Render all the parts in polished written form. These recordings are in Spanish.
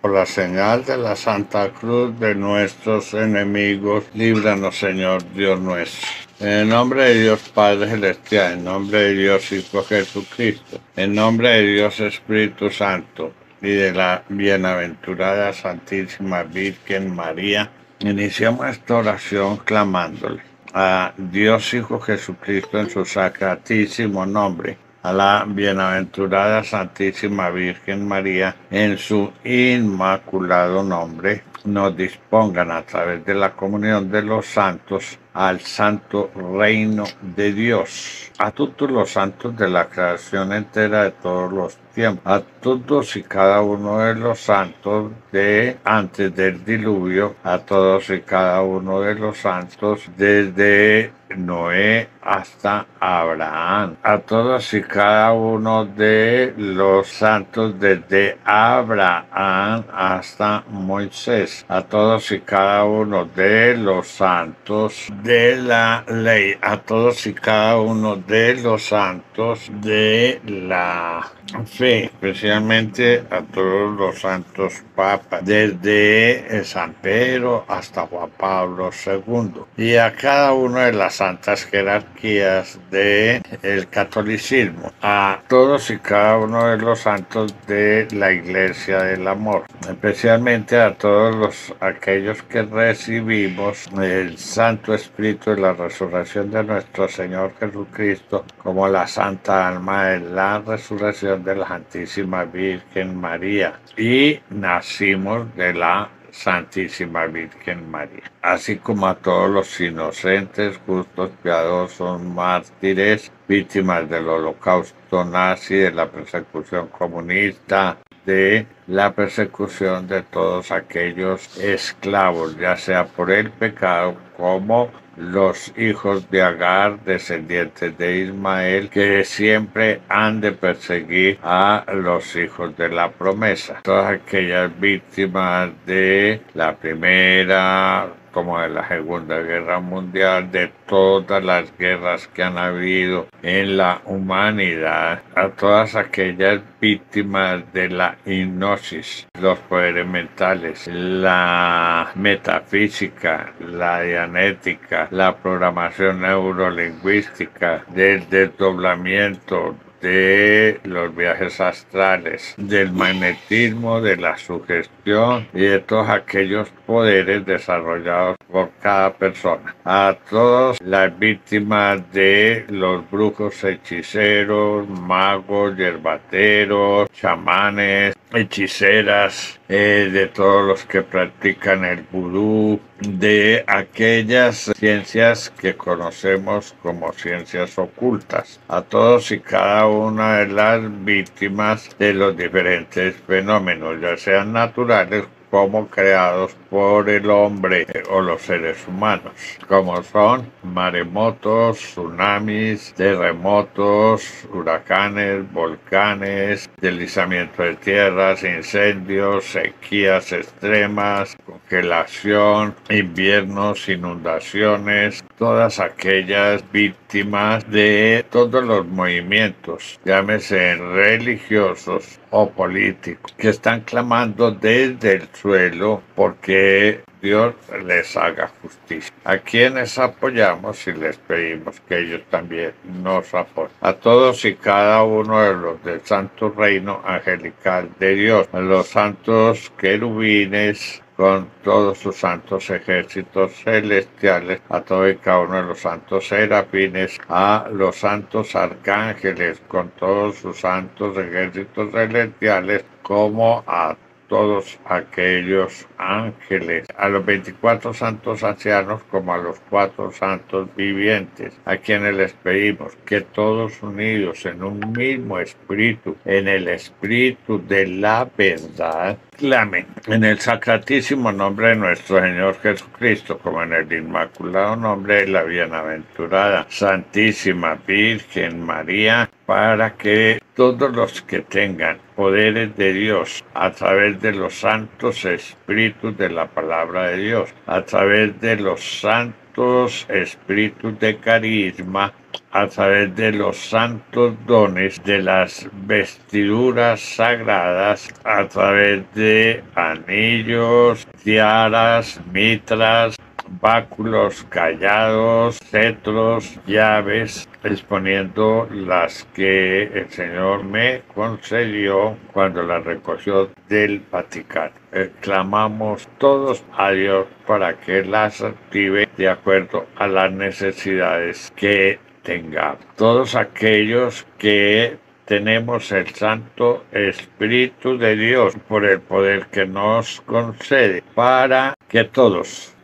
Por la señal de la Santa Cruz de nuestros enemigos, líbranos, Señor Dios nuestro. En el nombre de Dios Padre Celestial, en nombre de Dios Hijo Jesucristo, en nombre de Dios Espíritu Santo y de la bienaventurada Santísima Virgen María, iniciamos esta oración clamándole a Dios Hijo Jesucristo en su sacratísimo nombre, a la bienaventurada Santísima Virgen María en su inmaculado nombre, nos dispongan a través de la comunión de los santos al santo reino de Dios, a todos los santos de la creación entera de todos los tiempos, a todos y cada uno de los santos de antes del diluvio, a todos y cada uno de los santos desde Noé hasta Abraham, a todos y cada uno de los santos desde Abraham hasta Moisés, a todos y cada uno de los santos de la ley, a todos y cada uno de los santos de la fe, especialmente a todos los santos papas, desde San Pedro hasta Juan Pablo II, y a cada una de las santas jerarquías del catolicismo, a todos y cada uno de los santos de la Iglesia del Amor, especialmente a todos aquellos que recibimos el Santo Espíritu de la resurrección de nuestro Señor Jesucristo como la santa alma de la resurrección de la Santísima Virgen María, y nacimos de la Santísima Virgen María, así como a todos los inocentes, justos, piadosos, mártires, víctimas del holocausto nazi, de la persecución comunista, de la persecución de todos aquellos esclavos, ya sea por el pecado como los hijos de Agar, descendientes de Ismael, que siempre han de perseguir a los hijos de la promesa. Todas aquellas víctimas de la primera como de la Segunda Guerra Mundial, de todas las guerras que han habido en la humanidad, a todas aquellas víctimas de la hipnosis, los poderes mentales, la metafísica, la dianética, la programación neurolingüística, del desdoblamiento, de los viajes astrales, del magnetismo, de la sugestión y de todos aquellos poderes desarrollados por cada persona. A todas las víctimas de los brujos, hechiceros, magos, yerbateros, chamanes, hechiceras, de todos los que practican el vudú, de aquellas ciencias que conocemos como ciencias ocultas, a todos y cada una de las víctimas de los diferentes fenómenos, ya sean naturales como creados por el hombre o los seres humanos, como son maremotos, tsunamis, terremotos, huracanes, volcanes, deslizamiento de tierras, incendios, sequías extremas, congelación, inviernos, inundaciones, todas aquellas víctimas de todos los movimientos, llámese religiosos o políticos, que están clamando desde el suelo porque Dios les haga justicia. A quienes apoyamos y les pedimos que ellos también nos apoyen. A todos y cada uno de los del Santo Reino Angelical de Dios, a los santos querubines con todos sus santos ejércitos celestiales, a todo y cada uno de los santos serafines, a los santos arcángeles con todos sus santos ejércitos celestiales, como a todos aquellos ángeles, a los 24 santos ancianos como a los 4 santos vivientes, a quienes les pedimos que todos unidos en un mismo espíritu, en el espíritu de la verdad, clamen en el sacratísimo nombre de nuestro Señor Jesucristo, como en el inmaculado nombre de la bienaventurada Santísima Virgen María, para que todos los que tengan poderes de Dios a través de los santos espíritus de la palabra de Dios, a través de los santos santos espíritus de carisma, a través de los santos dones, de las vestiduras sagradas, a través de anillos, tiaras, mitras, báculos, callados, cetros, llaves, exponiendo las que el Señor me concedió cuando las recogió del Vaticano. Clamamos todos a Dios para que las active de acuerdo a las necesidades que tengamos. Todos aquellos que tenemos el Santo Espíritu de Dios por el poder que nos concede, para que todos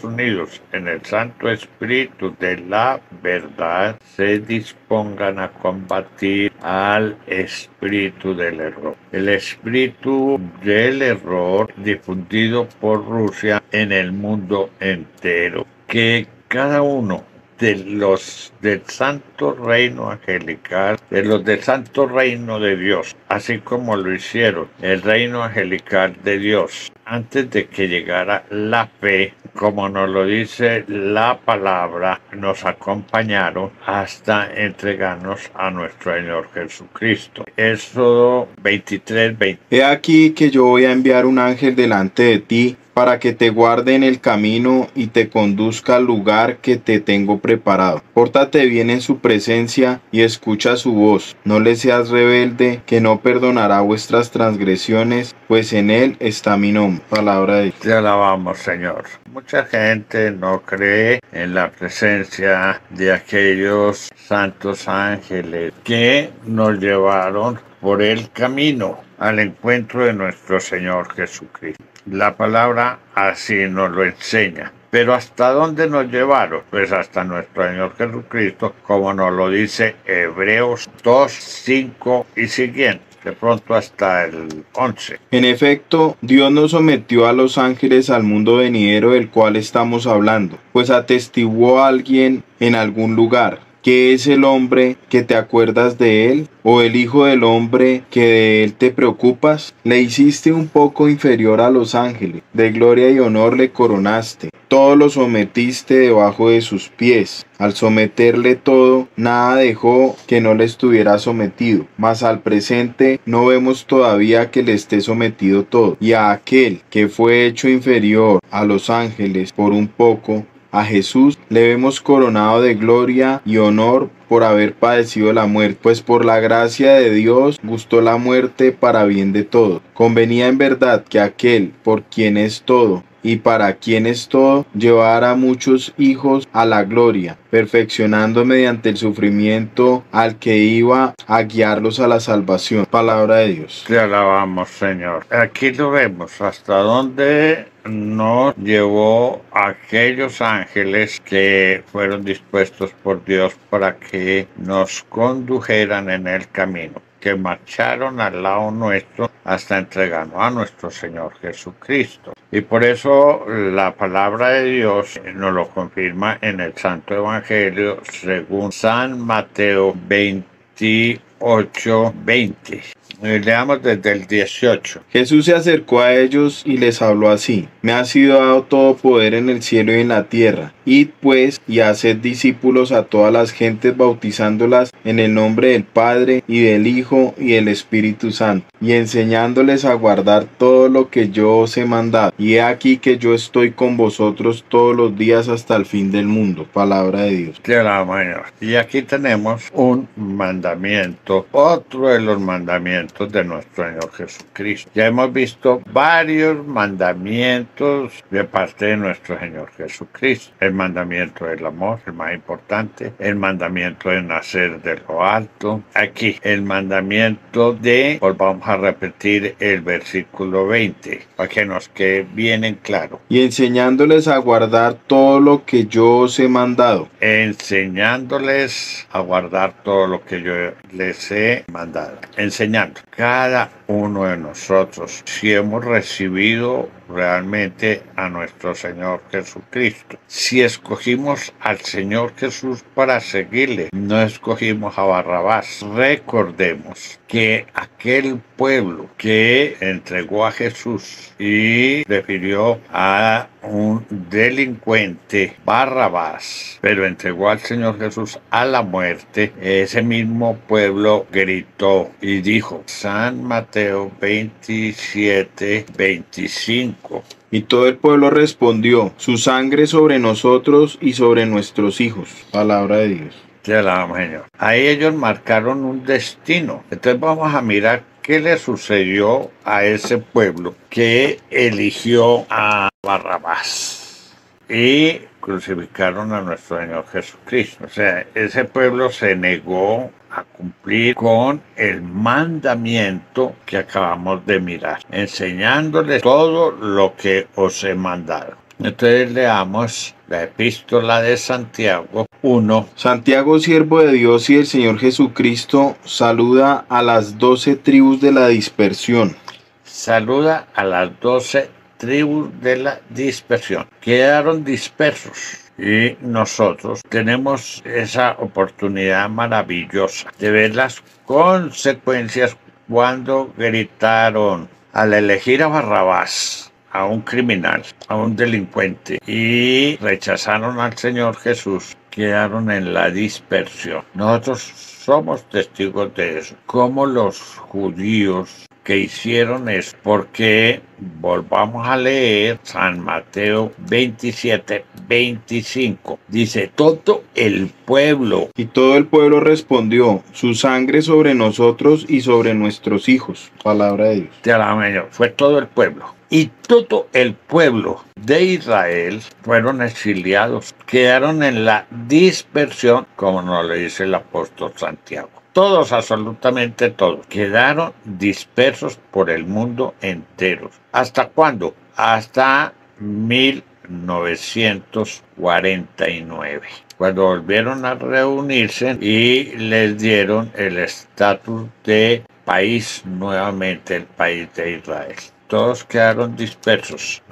unidos en el Santo Espíritu de la verdad, se dispongan a combatir al espíritu del error. El espíritu del error difundido por Rusia en el mundo entero. Que cada uno de los del Santo Reino Angelical, de los del Santo Reino de Dios, así como lo hicieron el Reino Angelical de Dios, antes de que llegara la fe, como nos lo dice la palabra, nos acompañaron hasta entregarnos a nuestro Señor Jesucristo. Éxodo 23:20. He aquí que yo voy a enviar un ángel delante de ti, para que te guarde en el camino y te conduzca al lugar que te tengo preparado. Pórtate bien en su presencia y escucha su voz. No le seas rebelde, que no perdonará vuestras transgresiones, pues en él está mi nombre. Palabra de Dios. Te alabamos, Señor. Mucha gente no cree en la presencia de aquellos santos ángeles que nos llevaron por el camino al encuentro de nuestro Señor Jesucristo. La palabra así nos lo enseña. Pero ¿hasta dónde nos llevaron? Pues hasta nuestro Señor Jesucristo, como nos lo dice Hebreos 2, 5 y siguiente. De pronto hasta el 11. En efecto, Dios no sometió a los ángeles al mundo venidero del cual estamos hablando, pues atestiguó a alguien en algún lugar. ¿Qué es el hombre que te acuerdas de él? ¿O el hijo del hombre que de él te preocupas? Le hiciste un poco inferior a los ángeles, de gloria y honor le coronaste. Todo lo sometiste debajo de sus pies. Al someterle todo, nada dejó que no le estuviera sometido. Mas al presente no vemos todavía que le esté sometido todo. Y a aquel que fue hecho inferior a los ángeles por un poco, a Jesús le vemos coronado de gloria y honor por haber padecido la muerte, pues por la gracia de Dios gustó la muerte para bien de todos. Convenía en verdad que aquel por quien es todo y para quien es todo, llevara a muchos hijos a la gloria, perfeccionando mediante el sufrimiento al que iba a guiarlos a la salvación. Palabra de Dios. Te alabamos, Señor. Aquí lo vemos hasta dónde nos llevó aquellos ángeles que fueron dispuestos por Dios para que nos condujeran en el camino, que marcharon al lado nuestro hasta entregarnos a nuestro Señor Jesucristo. Y por eso la palabra de Dios nos lo confirma en el Santo Evangelio según San Mateo 28:20. Leamos desde el 18. Jesús se acercó a ellos y les habló así: Me ha sido dado todo poder en el cielo y en la tierra. Id pues y haced discípulos a todas las gentes, bautizándolas en el nombre del Padre y del Hijo y del Espíritu Santo, y enseñándoles a guardar todo lo que yo os he mandado. Y he aquí que yo estoy con vosotros todos los días hasta el fin del mundo. Palabra de Dios. Te alabamos, Señor. Y aquí tenemos un mandamiento, otro de los mandamientos de nuestro Señor Jesucristo. Ya hemos visto varios mandamientos de parte de nuestro Señor Jesucristo. El mandamiento del amor, el más importante. El mandamiento de nacer de lo alto. Aquí, el mandamiento de, pues vamos a repetir el versículo 20, para que nos quede bien en claro. Y enseñándoles a guardar todo lo que yo os he mandado. Enseñándoles a guardar todo lo que yo les he mandado. Enseñando. Cada uno de nosotros, si hemos recibido realmente a nuestro Señor Jesucristo, si escogimos al Señor Jesús para seguirle, no escogimos a Barrabás. Recordemos que aquel pueblo que entregó a Jesús y prefirió a un delincuente, Barrabás, pero entregó al Señor Jesús a la muerte, ese mismo pueblo gritó y dijo, San Mateo 27:25. Y todo el pueblo respondió, su sangre sobre nosotros y sobre nuestros hijos. Palabra de Dios. Te alabamos, Señor. Ahí ellos marcaron un destino. Entonces vamos a mirar qué le sucedió a ese pueblo que eligió a Barrabás y crucificaron a nuestro Señor Jesucristo. O sea, ese pueblo se negó a cumplir con el mandamiento que acabamos de mirar, enseñándoles todo lo que os he mandado. Entonces leamos la epístola de Santiago 1. Santiago, siervo de Dios y del Señor Jesucristo, saluda a las 12 tribus de la dispersión. Saluda a las 12 tribus de la dispersión. Quedaron dispersos. Y nosotros tenemos esa oportunidad maravillosa de ver las consecuencias cuando gritaron al elegir a Barrabás, a un criminal, a un delincuente, y rechazaron al Señor Jesús, quedaron en la dispersión. Nosotros somos testigos de eso. Como los judíos que hicieron eso, porque volvamos a leer San Mateo 27:25. Dice, todo el pueblo. Y todo el pueblo respondió, su sangre sobre nosotros y sobre nuestros hijos. Palabra de Dios. Te alabamos, Señor. Fue todo el pueblo. Y todo el pueblo de Israel fueron exiliados, quedaron en la dispersión, como nos lo dice el apóstol Santiago. Todos, absolutamente todos, quedaron dispersos por el mundo entero. ¿Hasta cuándo? Hasta 1949. Cuando volvieron a reunirse y les dieron el estatus de país nuevamente, el país de Israel. Todos quedaron dispersos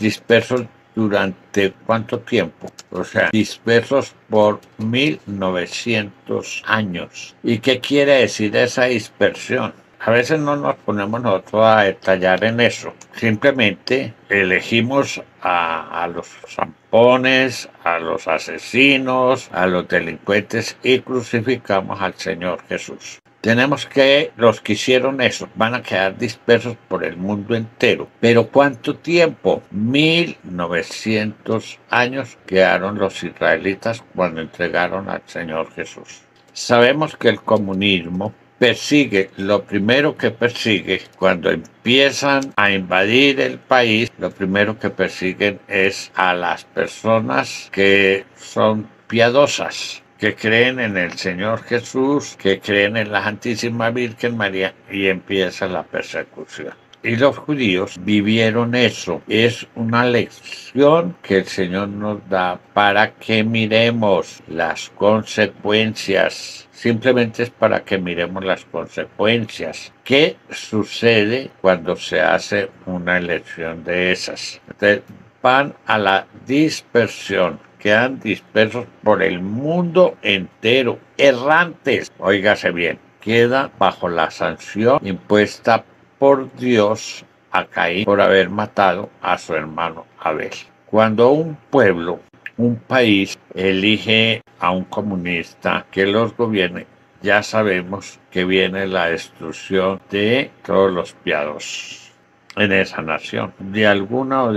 durante ¿cuánto tiempo? O sea, dispersos por 1900 años. ¿Y qué quiere decir esa dispersión? A veces no nos ponemos nosotros a detallar en eso. Simplemente elegimos a los zampones, a los asesinos, a los delincuentes y crucificamos al Señor Jesús. Tenemos que, los que hicieron eso, van a quedar dispersos por el mundo entero. ¿Pero cuánto tiempo? 1900 años quedaron los israelitas cuando entregaron al Señor Jesús. Sabemos que el comunismo persigue, lo primero que persigue cuando empiezan a invadir el país, lo primero que persiguen es a las personas que son piadosas, que creen en el Señor Jesús, que creen en la Santísima Virgen María, y empieza la persecución. Y los judíos vivieron eso. Es una lección que el Señor nos da para que miremos las consecuencias. Simplemente es para que miremos las consecuencias. ¿Qué sucede cuando se hace una elección de esas? Entonces, van a la dispersión. Quedan dispersos por el mundo entero, errantes. Óigase bien, queda bajo la sanción impuesta por Dios a Caín por haber matado a su hermano Abel. Cuando un pueblo, un país, elige a un comunista que los gobierne, ya sabemos que viene la destrucción de todos los piadosos en esa nación. De alguna o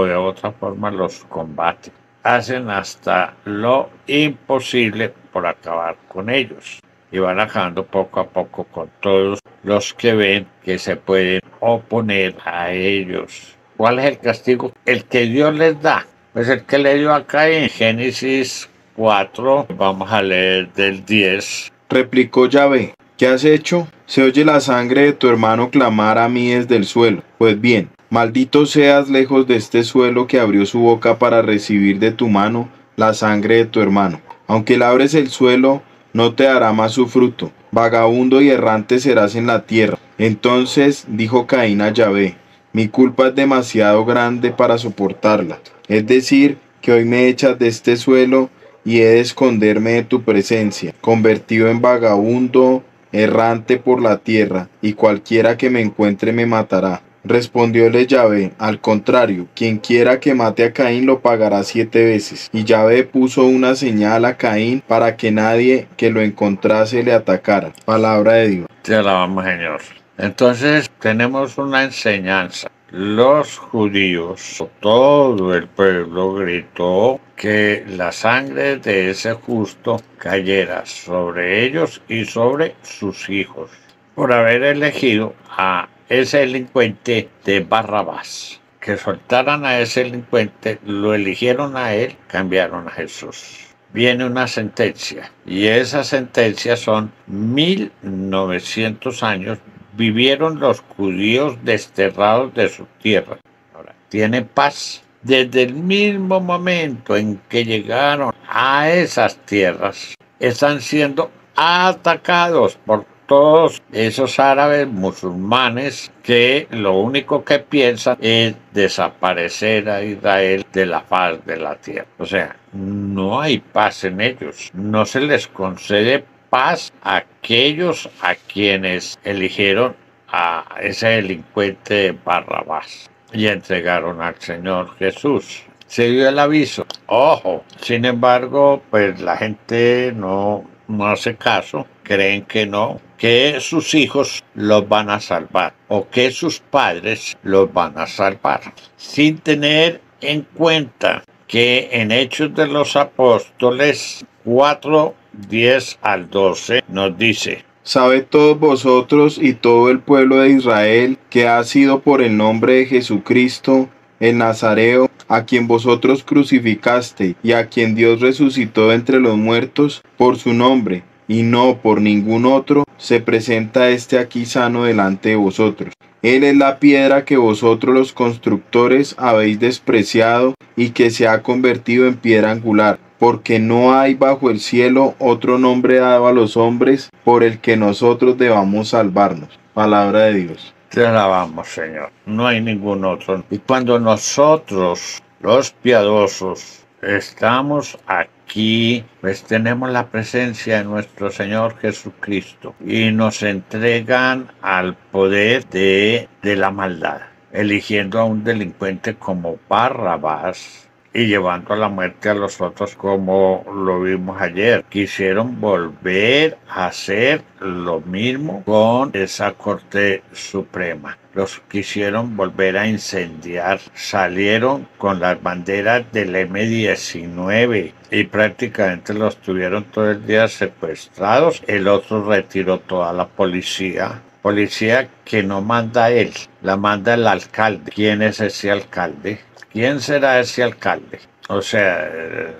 de otra forma los combaten. Hacen hasta lo imposible por acabar con ellos y van acabando poco a poco con todos los que ven que se pueden oponer a ellos. ¿Cuál es el castigo? El que Dios les da, pues el que le dio acá en Génesis 4, vamos a leer del 10. Replicó Yahvé, ¿qué has hecho? Se oye la sangre de tu hermano clamar a mí desde el suelo. Pues bien, maldito seas lejos de este suelo que abrió su boca para recibir de tu mano la sangre de tu hermano. Aunque labres el suelo, no te dará más su fruto. Vagabundo y errante serás en la tierra. Entonces dijo Caín a Yahvé, mi culpa es demasiado grande para soportarla. Es decir, que hoy me echas de este suelo y he de esconderme de tu presencia, convertido en vagabundo errante por la tierra, y cualquiera que me encuentre me matará. Respondióle Yahvé: al contrario, quien quiera que mate a Caín lo pagará 7 veces. Y Yahvé puso una señal a Caín para que nadie que lo encontrase le atacara. Palabra de Dios. Te alabamos, Señor. Entonces tenemos una enseñanza. Los judíos, todo el pueblo gritó que la sangre de ese justo cayera sobre ellos y sobre sus hijos, por haber elegido a ese delincuente de Barrabás. Que soltaran a ese delincuente, lo eligieron a él, cambiaron a Jesús. Viene una sentencia, y esa sentencia son 1900 años vivieron los judíos desterrados de su tierra. Ahora, tiene paz. Desde el mismo momento en que llegaron a esas tierras, están siendo atacados por todos esos árabes musulmanes que lo único que piensan es desaparecer a Israel de la faz de la tierra. O sea, no hay paz en ellos. No se les concede paz a aquellos a quienes eligieron a ese delincuente de Barrabás y entregaron al Señor Jesús. Se dio el aviso. Ojo, sin embargo, pues la gente no hace caso, creen que no, que sus hijos los van a salvar o que sus padres los van a salvar, sin tener en cuenta que en Hechos de los Apóstoles 4, 10 al 12 nos dice: Sabed todos vosotros y todo el pueblo de Israel que ha sido por el nombre de Jesucristo, el Nazareo, a quien vosotros crucificaste y a quien Dios resucitó de entre los muertos, por su nombre, y no por ningún otro, se presenta aquí sano delante de vosotros. Él es la piedra que vosotros los constructores habéis despreciado y que se ha convertido en piedra angular, porque no hay bajo el cielo otro nombre dado a los hombres por el que nosotros debamos salvarnos. Palabra de Dios. Te alabamos, Señor. No hay ningún otro. Y cuando nosotros, los piadosos, estamos aquí, pues tenemos la presencia de nuestro Señor Jesucristo y nos entregan al poder de la maldad, eligiendo a un delincuente como Barrabás y llevando a la muerte a los otros, como lo vimos ayer. Quisieron volver a hacer lo mismo con esa Corte Suprema. Los quisieron volver a incendiar. Salieron con las banderas del M-19 y prácticamente los tuvieron todo el día secuestrados. El otro retiró toda la policía. Policía que no manda él, la manda el alcalde. ¿Quién es ese alcalde? ¿Quién será ese alcalde? O sea,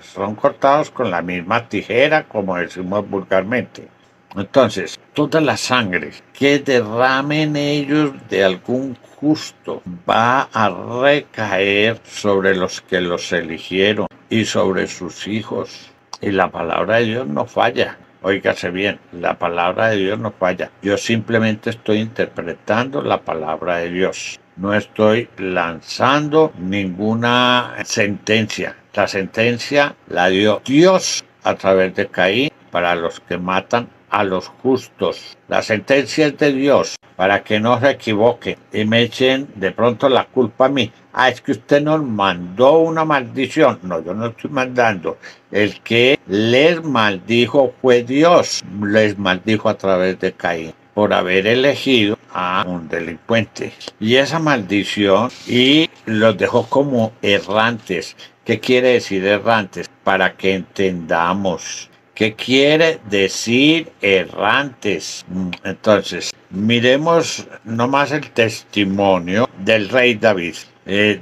son cortados con la misma tijera, como decimos vulgarmente. Entonces, toda la sangre que derramen ellos de algún justo va a recaer sobre los que los eligieron y sobre sus hijos. Y la palabra de Dios no falla. Óigase bien, la palabra de Dios no falla. Yo simplemente estoy interpretando la palabra de Dios. No estoy lanzando ninguna sentencia. La sentencia la dio Dios a través de Caín para los que matan a los justos. La sentencia es de Dios para que no se equivoquen y me echen de pronto la culpa a mí. Es que usted nos mandó una maldición. No, yo no estoy mandando. El que les maldijo fue Dios. Les maldijo a través de Caín por haber elegido a un delincuente. Y esa maldición y los dejó como errantes. ¿Qué quiere decir errantes? Para que entendamos. ¿Qué quiere decir errantes? Entonces, miremos nomás el testimonio del rey David.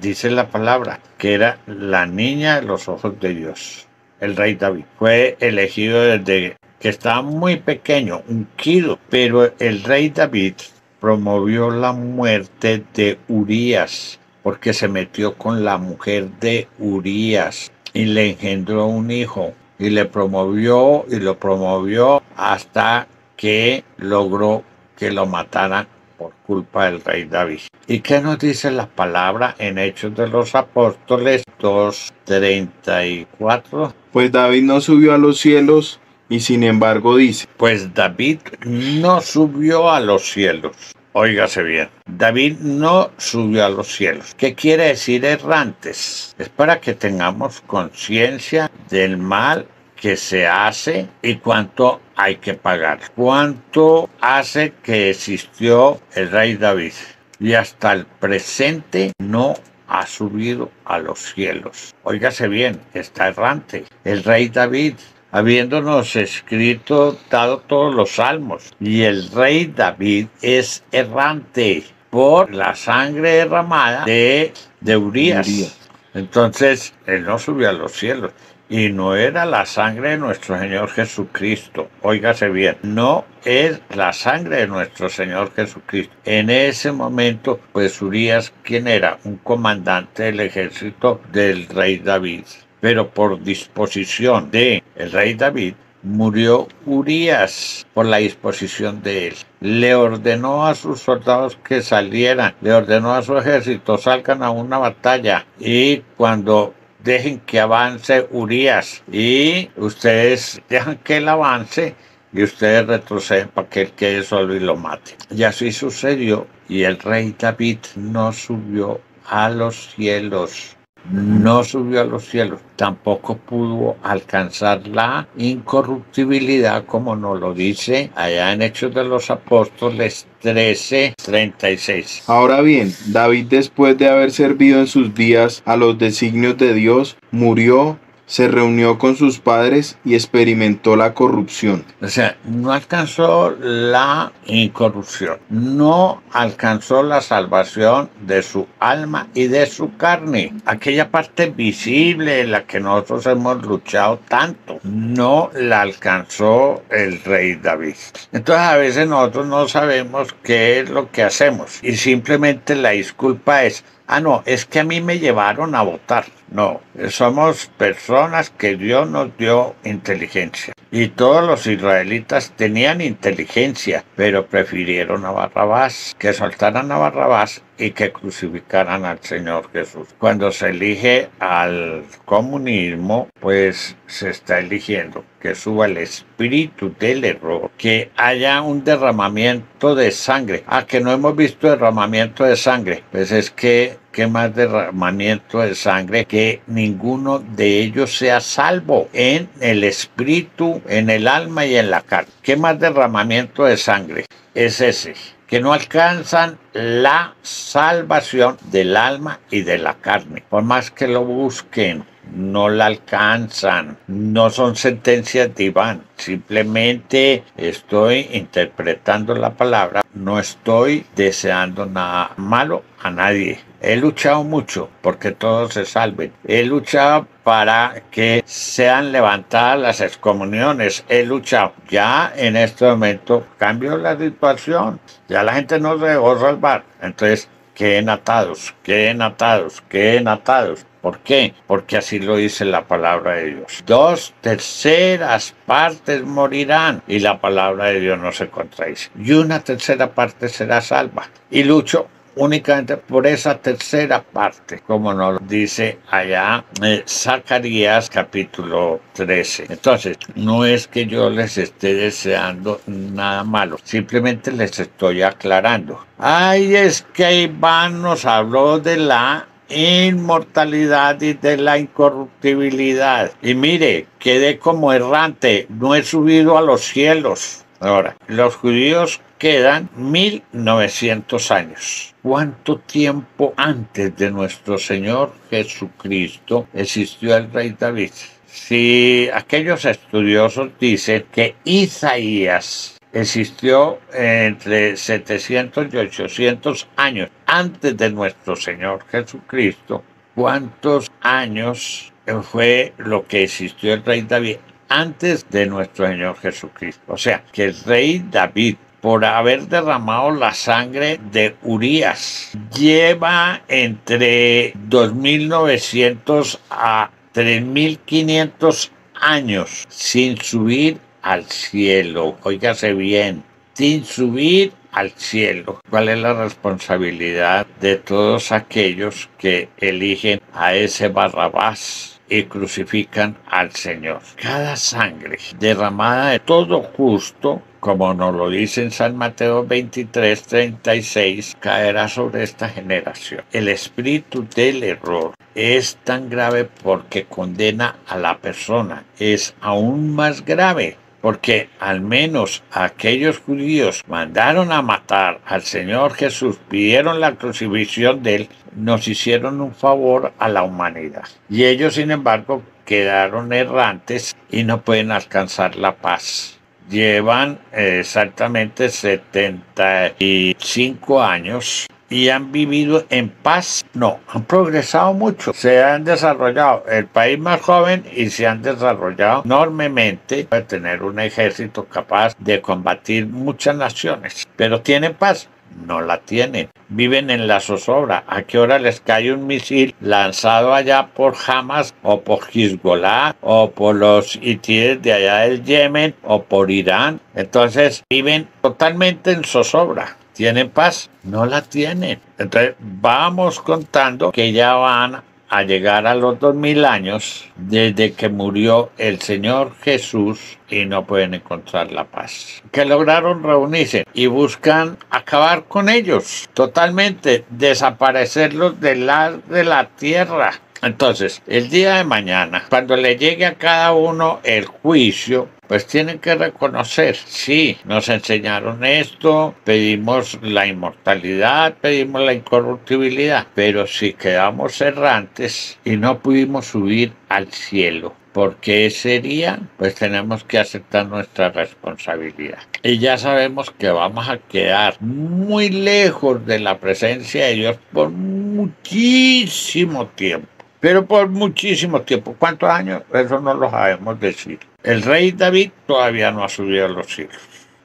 Dice la palabra que era la niña de los ojos de Dios. El rey David fue elegido desde que estaba muy pequeño, ungido, pero el rey David promovió la muerte de Urías porque se metió con la mujer de Urías y le engendró un hijo. Y le promovió y lo promovió hasta que logró que lo mataran por culpa del rey David. ¿Y qué nos dice la palabra en Hechos de los Apóstoles 2:34? Pues David no subió a los cielos, y sin embargo dice: Pues David no subió a los cielos. Óigase bien, David no subió a los cielos. ¿Qué quiere decir errantes? Es para que tengamos conciencia del mal que se hace y cuánto hay que pagar. Cuánto hace que existió el rey David. Y hasta el presente no ha subido a los cielos. Óigase bien, está errante. El rey David, habiéndonos escrito, dado todos los salmos. Y el rey David es errante por la sangre derramada de Urías. Entonces, él no subió a los cielos. Y no era la sangre de nuestro Señor Jesucristo. Óigase bien, no es la sangre de nuestro Señor Jesucristo. En ese momento, pues Urías, ¿quién era? Un comandante del ejército del rey David. Pero por disposición del rey David, murió Urías por la disposición de él. Le ordenó a sus soldados que salieran, le ordenó a su ejército, salgan a una batalla. Y cuando dejen que avance Urías y ustedes dejan que él avance y ustedes retroceden para que él quede solo y lo mate. Y así sucedió, y el rey David no subió a los cielos. No subió a los cielos, tampoco pudo alcanzar la incorruptibilidad, como nos lo dice allá en Hechos de los Apóstoles 13:36. Ahora bien, David, después de haber servido en sus días a los designios de Dios, murió, se reunió con sus padres y experimentó la corrupción. O sea, no alcanzó la incorrupción, no alcanzó la salvación de su alma y de su carne. Aquella parte visible en la que nosotros hemos luchado tanto, no la alcanzó el rey David. Entonces a veces nosotros no sabemos qué es lo que hacemos y simplemente la disculpa es: no, es que a mí me llevaron a votar. No, somos personas que Dios nos dio inteligencia. Y todos los israelitas tenían inteligencia, pero prefirieron a Barrabás, que soltaran a Barrabás y que crucificaran al Señor Jesús. Cuando se elige al comunismo, pues se está eligiendo que suba el espíritu del error, que haya un derramamiento de sangre. Que no hemos visto derramamiento de sangre. Pues es que, ¿qué más derramamiento de sangre? Que ninguno de ellos sea salvo en el espíritu, en el alma y en la carne. ¿Qué más derramamiento de sangre? Es ese, que no alcanzan la salvación del alma y de la carne. Por más que lo busquen, no la alcanzan. No son sentencias diván. Simplemente estoy interpretando la palabra. No estoy deseando nada malo a nadie. He luchado mucho porque todos se salven. He luchado para que sean levantadas las excomuniones. He luchado. Ya en este momento cambió la situación. Ya la gente no se dejó salvar. Entonces, queden atados, queden atados, queden atados. ¿Por qué? Porque así lo dice la palabra de Dios. 2/3 partes morirán y la palabra de Dios no se contradice. Y 1/3 parte será salva. Y lucho únicamente por esa 1/3 parte, como nos dice allá Zacarías capítulo 13. Entonces, no es que yo les esté deseando nada malo, simplemente les estoy aclarando. Es que Iván nos habló de la inmortalidad y de la incorruptibilidad. Y mire, quedé como errante, no he subido a los cielos. Ahora, los judíos quedan 1900 años. ¿Cuánto tiempo antes de nuestro Señor Jesucristo existió el rey David? Si aquellos estudiosos dicen que Isaías existió entre 700 y 800 años antes de nuestro Señor Jesucristo, ¿cuántos años fue lo que existió el rey David antes de nuestro Señor Jesucristo? O sea, que el rey David, por haber derramado la sangre de Urías, lleva entre 2900 a 3500 años sin subir al cielo. Óigase bien, sin subir al cielo. ¿Cuál es la responsabilidad de todos aquellos que eligen a ese Barrabás y crucifican al Señor. Cada sangre derramada de todo justo, como nos lo dice en San Mateo 23:36, caerá sobre esta generación. El espíritu del error es tan grave porque condena a la persona. Es aún más grave porque al menos aquellos judíos mandaron a matar al Señor Jesús, pidieron la crucifixión de él, nos hicieron un favor a la humanidad. Y ellos, sin embargo, quedaron errantes y no pueden alcanzar la paz. Llevan exactamente 75 años y han vivido en paz. No, han progresado mucho, se han desarrollado el país más joven y se han desarrollado enormemente para tener un ejército capaz de combatir muchas naciones. Pero ¿tienen paz? No la tienen. Viven en la zozobra. ¿A qué hora les cae un misil lanzado allá por Hamas o por Hezbollah o por los hutíes de allá del Yemen o por Irán? Entonces viven totalmente en zozobra. ¿Tienen paz? No la tienen. Entonces vamos contando que ya van a llegar a los 2000 años desde que murió el Señor Jesús y no pueden encontrar la paz. Que lograron reunirse y buscan acabar con ellos totalmente, desaparecerlos de la tierra. Entonces, el día de mañana, cuando le llegue a cada uno el juicio, pues tienen que reconocer, sí, nos enseñaron esto, pedimos la inmortalidad, pedimos la incorruptibilidad, pero si quedamos errantes y no pudimos subir al cielo, ¿por qué sería? Pues tenemos que aceptar nuestra responsabilidad. Y ya sabemos que vamos a quedar muy lejos de la presencia de Dios por muchísimo tiempo. Pero por muchísimo tiempo. ¿Cuántos años? Eso no lo sabemos decir. El rey David todavía no ha subido a los cielos.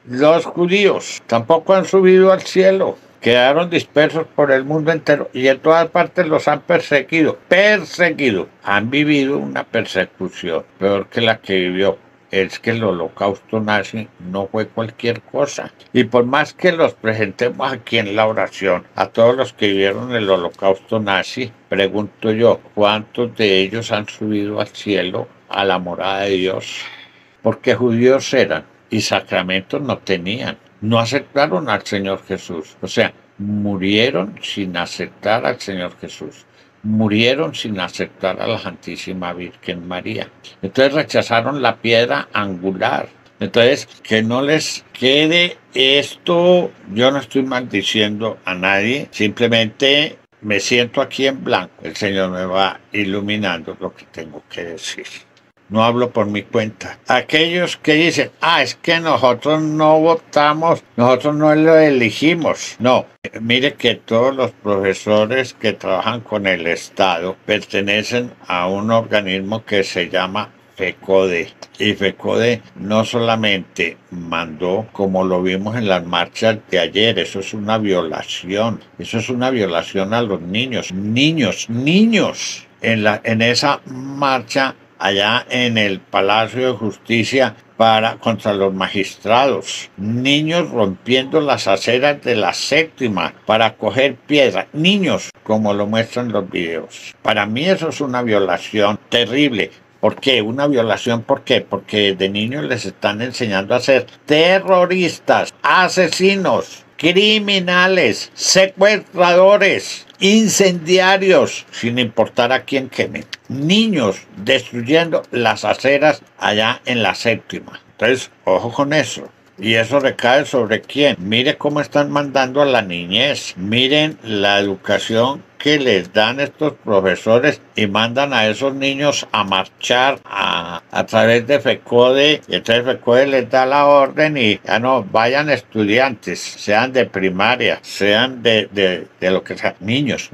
Los judíos tampoco han subido al cielo. Quedaron dispersos por el mundo entero y en todas partes los han perseguido. Han vivido una persecución peor que la que vivió. Es que el holocausto nazi no fue cualquier cosa. Y por más que los presentemos aquí en la oración a todos los que vivieron el holocausto nazi, pregunto yo, ¿cuántos de ellos han subido al cielo, a la morada de Dios? Porque judíos eran y sacramentos no tenían. No aceptaron al Señor Jesús. O sea, murieron sin aceptar al Señor Jesús. Murieron sin aceptar a la Santísima Virgen María. Entonces rechazaron la piedra angular. Entonces, que no les quede esto, yo no estoy maldiciendo a nadie, simplemente me siento aquí en blanco. El Señor me va iluminando lo que tengo que decir. No hablo por mi cuenta. Aquellos que dicen, es que nosotros no votamos, nosotros no lo elegimos. No, mire que todos los profesores que trabajan con el Estado pertenecen a un organismo que se llama FECODE. Y FECODE no solamente mandó, como lo vimos en las marchas de ayer, eso es una violación. Eso es una violación a los niños. Niños. En esa marcha allá en el Palacio de Justicia contra los magistrados. Niños rompiendo las aceras de la séptima para coger piedra. Niños, como lo muestran los videos. Para mí eso es una violación terrible. ¿Por qué? ¿Una violación por qué? Porque de niños les están enseñando a ser terroristas, asesinos, criminales, secuestradores, incendiarios, sin importar a quién quemen. Niños destruyendo las aceras allá en la séptima. Entonces, ojo con eso. ¿Y eso recae sobre quién? Mire cómo están mandando a la niñez. Miren la educación que les dan estos profesores y mandan a esos niños a marchar a través de FECODE, y entonces FECODE les da la orden y ya no, vayan estudiantes, sean de primaria, sean de lo que sea, niños,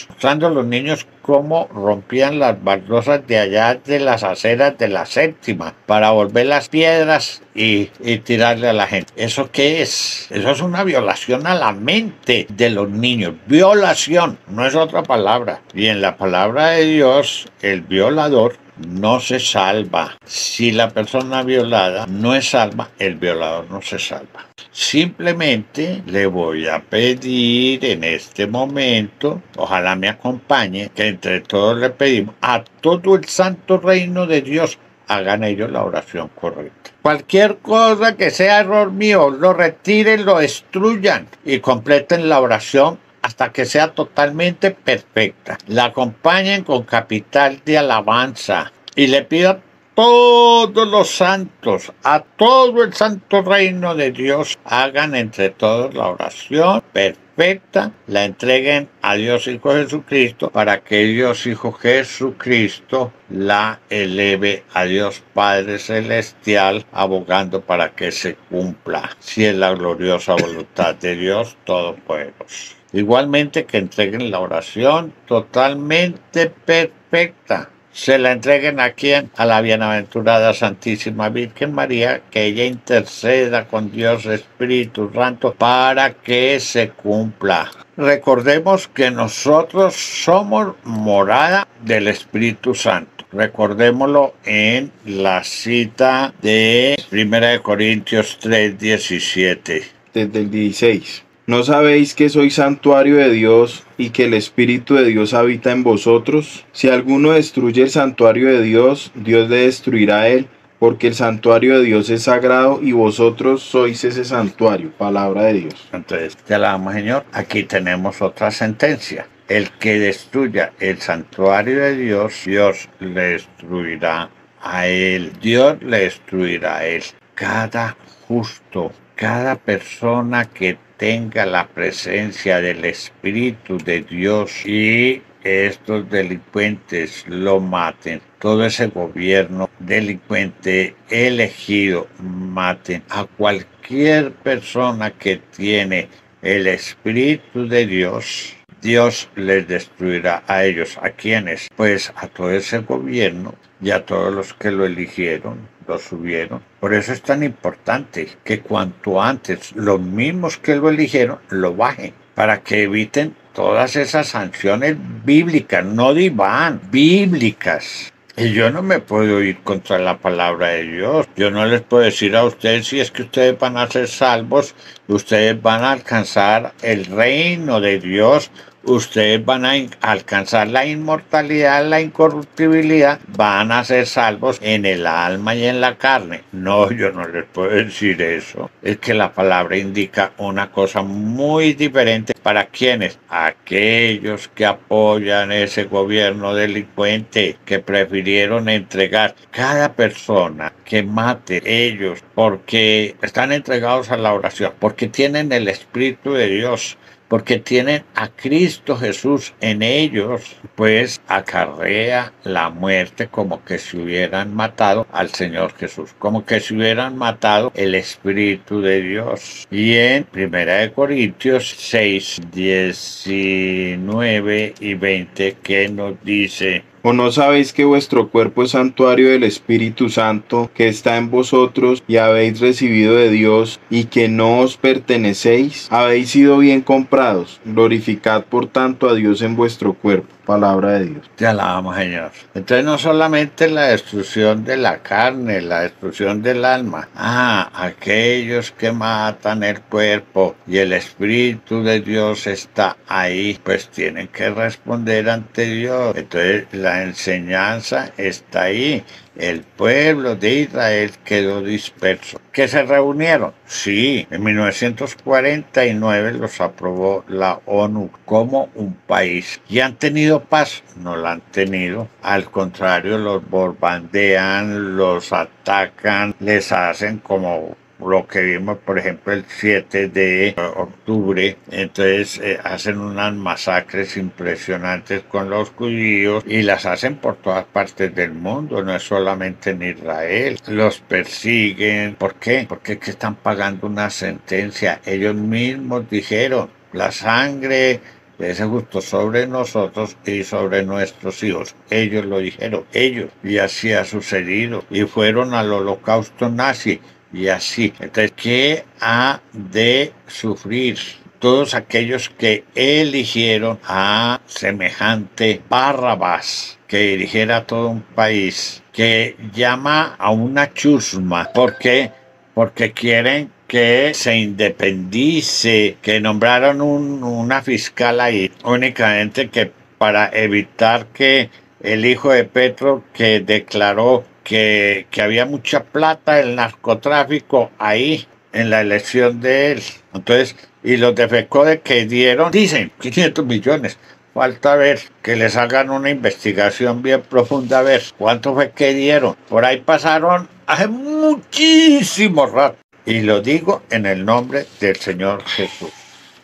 mostrando a los niños cómo rompían las baldosas de allá de las aceras de la séptima para volver las piedras y tirarle a la gente. ¿Eso qué es? Eso es una violación a la mente de los niños. Violación, no es otra palabra. Y en la palabra de Dios, el violador no se salva. Si la persona violada no es salva, el violador no se salva. Simplemente le voy a pedir en este momento, ojalá me acompañe, que entre todos le pedimos a todo el santo reino de Dios, hagan ellos la oración correcta. Cualquier cosa que sea error mío, lo retiren, lo destruyan y completen la oración hasta que sea totalmente perfecta. La acompañen con capital de alabanza y le pido a todos los santos, a todo el santo reino de Dios, hagan entre todos la oración perfecta, la entreguen a Dios Hijo Jesucristo para que Dios Hijo Jesucristo la eleve a Dios Padre Celestial, abogando para que se cumpla, si es la gloriosa voluntad de Dios Todopoderoso. Igualmente que entreguen la oración totalmente perfecta. Se la entreguen a quien, a la bienaventurada Santísima Virgen María, que ella interceda con Dios Espíritu Santo para que se cumpla. Recordemos que nosotros somos morada del Espíritu Santo. Recordémoslo en la cita de 1 Corintios 3:17. Desde el 16. ¿No sabéis que sois santuario de Dios y que el Espíritu de Dios habita en vosotros? Si alguno destruye el santuario de Dios, Dios le destruirá a él, porque el santuario de Dios es sagrado y vosotros sois ese santuario. Palabra de Dios. Entonces, te alabamos, Señor. Aquí tenemos otra sentencia. El que destruya el santuario de Dios, Dios le destruirá a él. Dios le destruirá a él. Cada justo, cada persona que tenga la presencia del Espíritu de Dios y estos delincuentes lo maten, todo ese gobierno delincuente elegido maten a cualquier persona que tiene el Espíritu de Dios, Dios les destruirá a ellos. ¿A quiénes? Pues a todo ese gobierno y a todos los que lo eligieron, lo subieron. Por eso es tan importante que cuanto antes los mismos que lo eligieron lo bajen, para que eviten todas esas sanciones bíblicas, no diván, bíblicas. Y yo no me puedo ir contra la palabra de Dios. Yo no les puedo decir a ustedes si es que ustedes van a ser salvos, ustedes van a alcanzar el reino de Dios, ustedes van a alcanzar la inmortalidad, la incorruptibilidad, van a ser salvos en el alma y en la carne. No, yo no les puedo decir eso. Es que la palabra indica una cosa muy diferente. ¿Para quiénes? Aquellos que apoyan ese gobierno delincuente, que prefirieron entregar cada persona que mate ellos porque están entregados a la oración, porque tienen el Espíritu de Dios, porque tienen a Cristo Jesús en ellos, pues acarrea la muerte como que si hubieran matado al Señor Jesús, como que si hubieran matado el Espíritu de Dios. Y en 1 Corintios 6, 19 y 20, que nos dice: ¿O no sabéis que vuestro cuerpo es santuario del Espíritu Santo, que está en vosotros y habéis recibido de Dios, y que no os pertenecéis? Habéis sido bien comprados. Glorificad por tanto a Dios en vuestro cuerpo. Palabra de Dios. Te alabamos, Señor. Entonces no solamente la destrucción de la carne, la destrucción del alma. Aquellos que matan el cuerpo y el Espíritu de Dios está ahí, pues tienen que responder ante Dios. Entonces la enseñanza está ahí. El pueblo de Israel quedó disperso. ¿Que se reunieron? Sí, en 1949 los aprobó la ONU como un país. ¿Y han tenido paz? No la han tenido. Al contrario, los bombardean, los atacan, les hacen como lo que vimos, por ejemplo, el 7 de octubre. Entonces hacen unas masacres impresionantes con los judíos y las hacen por todas partes del mundo, no es solamente en Israel. Los persiguen. ¿Por qué? Porque que están pagando una sentencia. Ellos mismos dijeron: la sangre de ese justo sobre nosotros y sobre nuestros hijos. Ellos lo dijeron, ellos. Y así ha sucedido. Y fueron al holocausto nazi. Y así. Entonces, ¿qué ha de sufrir todos aquellos que eligieron a semejante Barrabás, que dirigiera todo un país, que llama a una chusma. ¿Por qué? Porque quieren que se independice, que nombraron una fiscal ahí, únicamente que para evitar que el hijo de Petro, que declaró que había mucha plata del narcotráfico ahí en la elección de él. Entonces, y los de FECODE que dieron, dicen 500 millones. Falta ver que les hagan una investigación bien profunda, a ver cuánto fue que dieron. Por ahí pasaron hace muchísimo rato. Y lo digo en el nombre del Señor Jesús.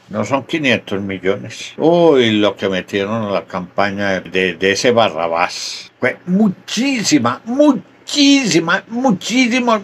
No son 500 millones. Uy, lo que metieron en la campaña de ese Barrabás. Fue muchísimos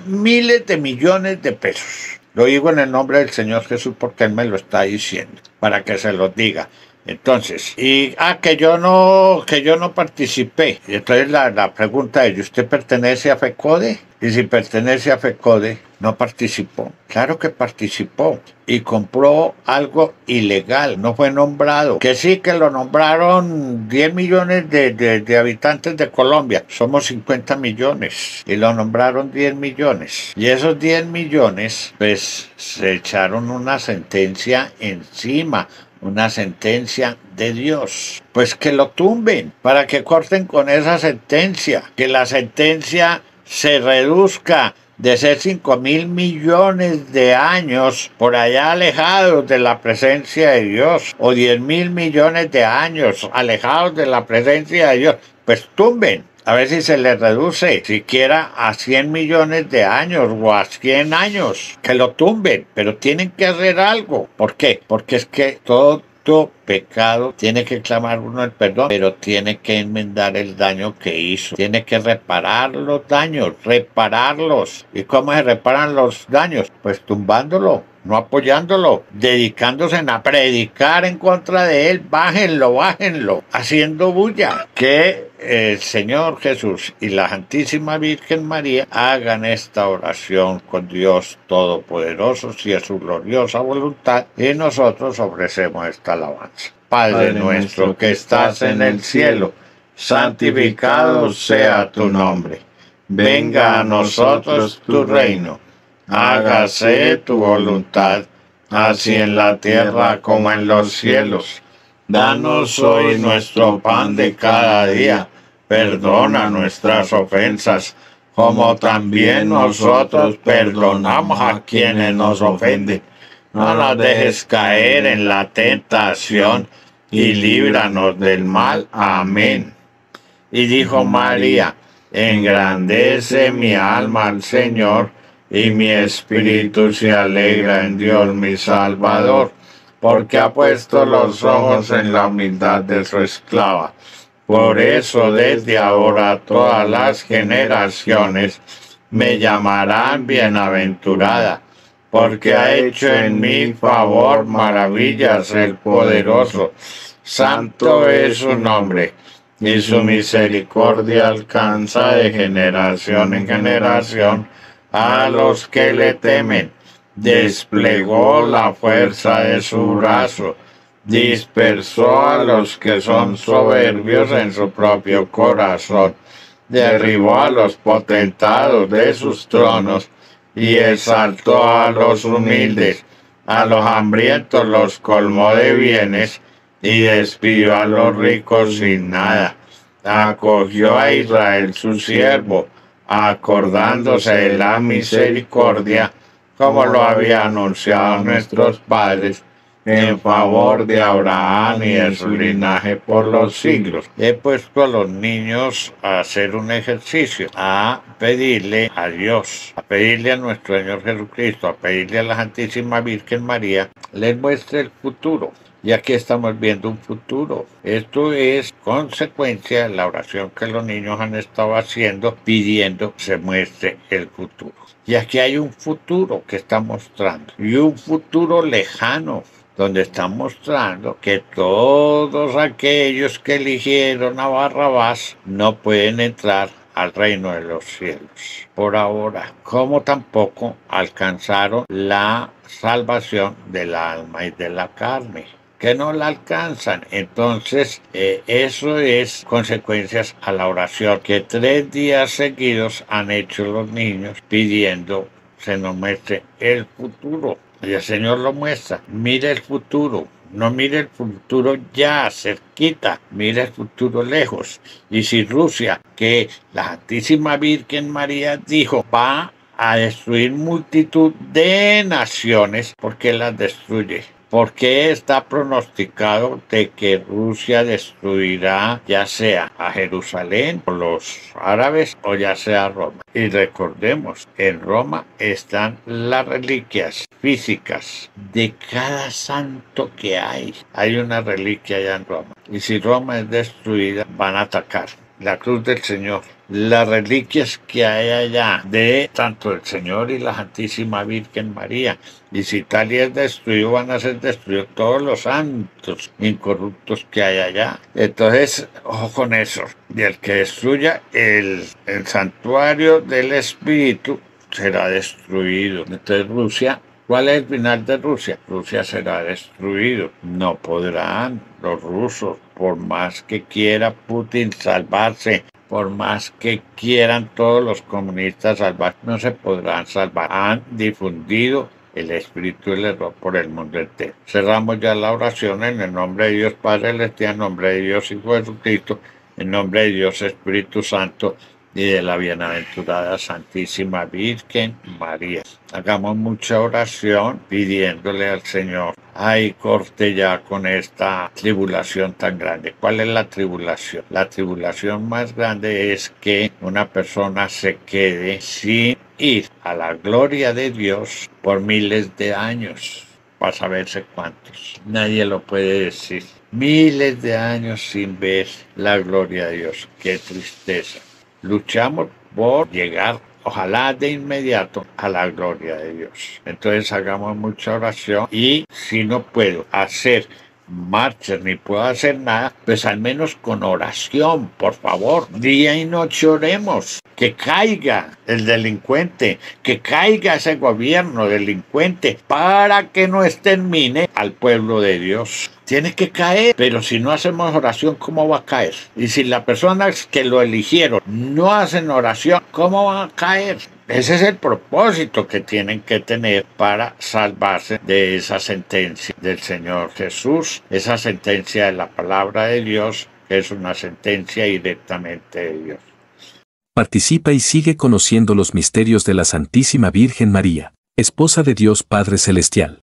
miles de millones de pesos. Lo digo en el nombre del Señor Jesús porque Él me lo está diciendo, para que se lo diga. Entonces, que yo no participé. Y entonces la pregunta es, ¿usted pertenece a FECODE? Y si pertenece a FECODE, no participó. Claro que participó y compró algo ilegal, no fue nombrado. Que sí que lo nombraron 10 millones de habitantes de Colombia, somos 50 millones y lo nombraron 10 millones. Y esos 10 millones, pues se echaron una sentencia encima. Una sentencia de Dios. Pues que lo tumben, para que corten con esa sentencia. Que la sentencia se reduzca de ser 5.000 millones de años por allá alejados de la presencia de Dios, o 10.000 millones de años alejados de la presencia de Dios. Pues tumben. A ver si se les reduce siquiera a 100 millones de años o a 100 años. Que lo tumben, pero tienen que hacer algo. ¿Por qué? Porque es que todo pecado tiene que clamar uno el perdón, pero tiene que enmendar el daño que hizo. Tiene que reparar los daños, repararlos. ¿Y cómo se reparan los daños? Pues tumbándolo, no apoyándolo, dedicándose a predicar en contra de él. Bájenlo, haciendo bulla. Que el Señor Jesús y la Santísima Virgen María hagan esta oración con Dios Todopoderoso, si es su gloriosa voluntad, y nosotros ofrecemos esta alabanza. Padre nuestro que estás en el cielo, santificado sea tu nombre. Venga a nosotros tu reino. Hágase tu voluntad, así en la tierra como en los cielos. Danos hoy nuestro pan de cada día. Perdona nuestras ofensas, como también nosotros perdonamos a quienes nos ofenden. No nos dejes caer en la tentación y líbranos del mal. Amén. Y dijo María, engrandece mi alma al Señor, y mi espíritu se alegra en Dios mi Salvador, porque ha puesto los ojos en la humildad de su esclava. Por eso desde ahora todas las generaciones me llamarán bienaventurada, porque ha hecho en mi favor maravillas el poderoso. Santo es su nombre, y su misericordia alcanza de generación en generación a los que le temen. Desplegó la fuerza de su brazo, dispersó a los que son soberbios en su propio corazón, derribó a los potentados de sus tronos y exaltó a los humildes. A los hambrientos los colmó de bienes y despidió a los ricos sin nada. Acogió a Israel su siervo, acordándose de la misericordia, como lo había anunciado nuestros padres, en favor de Abraham y de su linaje por los siglos. He puesto a los niños a hacer un ejercicio, a pedirle a Dios, a pedirle a nuestro Señor Jesucristo, a pedirle a la Santísima Virgen María, les muestre el futuro. Y aquí estamos viendo un futuro. Esto es consecuencia de la oración que los niños han estado haciendo, pidiendo que se muestre el futuro. Y aquí hay un futuro que está mostrando, y un futuro lejano, donde está mostrando que todos aquellos que eligieron a Barrabás no pueden entrar al reino de los cielos. Por ahora, como tampoco alcanzaron la salvación del alma y de la carne, que no la alcanzan. Entonces, eso es consecuencias a la oración que 3 días seguidos han hecho los niños pidiendo se nos muestre el futuro. Y el Señor lo muestra. Mire el futuro. No mire el futuro ya cerquita, mire el futuro lejos. Y si Rusia, que la Santísima Virgen María dijo, va a destruir multitud de naciones, ¿por qué las destruye? Porque está pronosticado de que Rusia destruirá ya sea a Jerusalén por los árabes o ya sea a Roma. Y recordemos, en Roma están las reliquias físicas de cada santo que hay. Hay una reliquia allá en Roma. Y si Roma es destruida, van a atacar la cruz del Señor. Las reliquias que hay allá de tanto el Señor y la Santísima Virgen María. Y si Italia es destruido, van a ser destruidos todos los santos incorruptos que hay allá. Entonces, ojo con eso. Y el que destruya el santuario del Espíritu será destruido. Entonces Rusia, ¿cuál es el final de Rusia? Rusia será destruido. No podrán los rusos, por más que quiera Putin salvarse, por más que quieran todos los comunistas salvar, no se podrán salvar. Han difundido el espíritu del error por el mundo entero. Cerramos ya la oración en el nombre de Dios Padre Celestial, en nombre de Dios Hijo Jesucristo, en nombre de Dios Espíritu Santo y de la bienaventurada Santísima Virgen María. Hagamos mucha oración pidiéndole al Señor, ay, corte ya con esta tribulación tan grande. ¿Cuál es la tribulación? La tribulación más grande es que una persona se quede sin ir a la gloria de Dios por miles de años, para saberse cuántos. Nadie lo puede decir. Miles de años sin ver la gloria de Dios. ¡Qué tristeza! Luchamos por llegar, ojalá de inmediato, a la gloria de Dios. Entonces hagamos mucha oración y si no puedo hacer marchas ni puedo hacer nada, pues al menos con oración, por favor, día y noche oremos. Que caiga el delincuente, que caiga ese gobierno delincuente para que no extermine al pueblo de Dios. Tiene que caer, pero si no hacemos oración, ¿cómo va a caer? Y si las personas que lo eligieron no hacen oración, ¿cómo van a caer? Ese es el propósito que tienen que tener para salvarse de esa sentencia del Señor Jesús, esa sentencia de la palabra de Dios, que es una sentencia directamente de Dios. Participa y sigue conociendo los misterios de la Santísima Virgen María, esposa de Dios Padre Celestial.